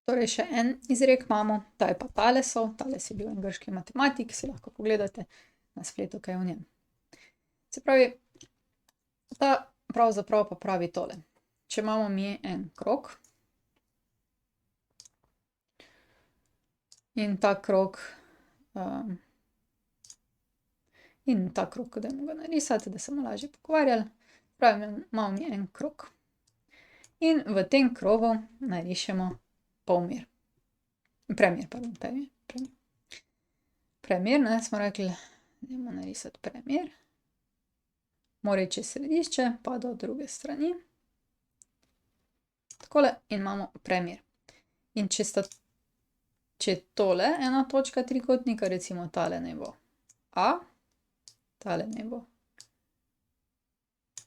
Torej še en izrek imamo, ta je pa Talesov. Tales je bil en grški matematik, si lahko pogledate na spletu kaj o njem. Se pravi, ta pravzaprav pa pravi tole. Če imamo mi en krog in ta krog dajmo ga narisati, da se bomo lažje pogovarjali. Pravi, imamo mi en krog. In v tem krogu narišemo premjer. Premjer, ne, smo rekli, dajmo narisati premjer. Mora iti čez središče, pa do druge strani. Takole in imamo premjer. In če je tole ena točka trikotnika, recimo tale naj bo A, tale naj bo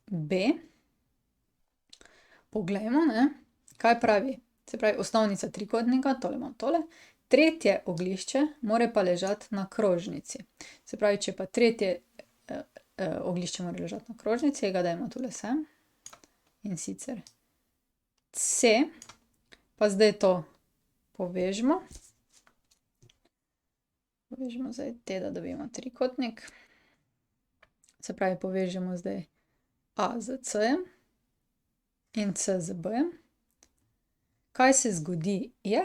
B. Poglejmo, ne, kaj pravi. Se pravi, osnovnica trikotnika, tole imam tole. Tretje oglišče mora pa ležati na krožnici. Se pravi, če pa tretje oglišče mora ležati na krožnici, ga dajmo tule sem. In sicer C, pa zdaj to povežemo. Povežemo zdaj te, da dobimo trikotnik. Se pravi, povežemo zdaj A z C-jem in C z B-jem. Kaj se zgodi je,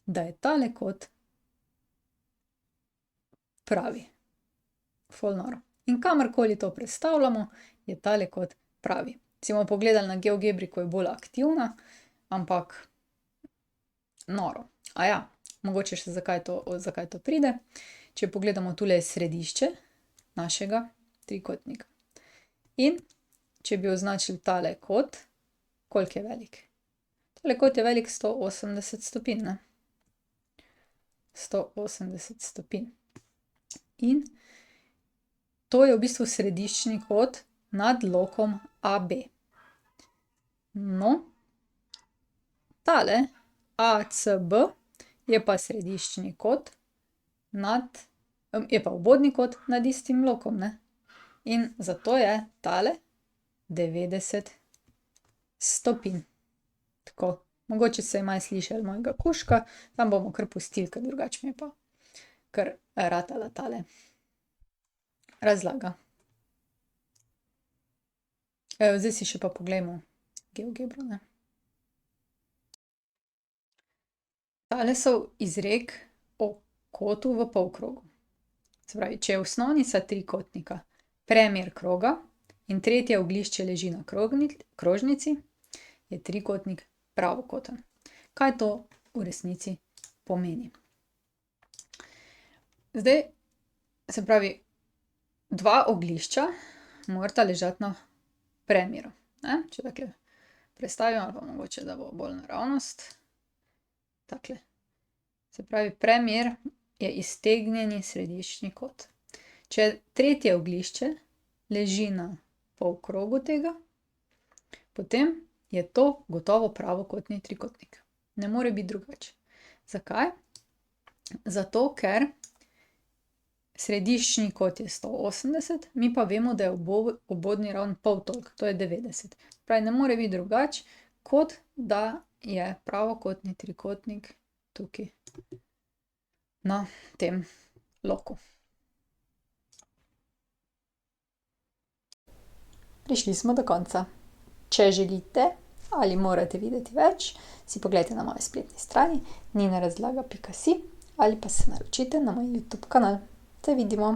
da je tale kot pravi. Ful noro. In kamorkoli to prestavljamo, je tale kot pravi. Si bomo pogledali na GeoGebri, ko je bolj aktivna, ampak noro. Mogoče še zakaj to pride. Če pogledamo, tule je središče našega trikotnika. In če bi označili tale kot, koliko je velik? Tale kot je velik 180 stopinj, ne. 180 stopinj. In to je v bistvu središčni kot nad lokom AB. No, tale ACB je pa središčni kot je pa obodni kot nad istim lokom, ne. In zato je tale 90 stopinj. Tako, mogoče se je malo slišalo mojega kužka, tam bomo kar pustili, ker drugače mi je pa kar ratala tale razlaga. Zdaj si še pa poglejmo GeoGebro, ne. Talesov izrek o kotu v polkrogu. Se pravi, če je osnovnica trikotnika premjer kroga in tretje oglišče leži na krožnici, je trikotnik pravokoten. Kaj to v resnici pomeni? Zdaj, se pravi, dva oglišča morata ležati na premjeru, ne. Če takole prestavim, ali pa mogoče, da bo bolj naravnost. Takole. Se pravi, premjer je iztegnjeni središčni kot. Če tretje oglišče leži na polkrogu tega, potem je to gotovo pravokotni trikotnik. Ne more biti drugače. Zakaj? Zato, ker središčni kot je 180, mi pa vemo, da je obodni ravno pol toliko, to je 90. Pravi, ne more biti drugače, kot da je pravokotni trikotnik tukaj na tem loku. Prišli smo do konca. Če želite ali morate videti več, si poglejte na moji spletni strani ninarazlaga.si ali pa se naročite na moj YouTube kanal. Se vidimo!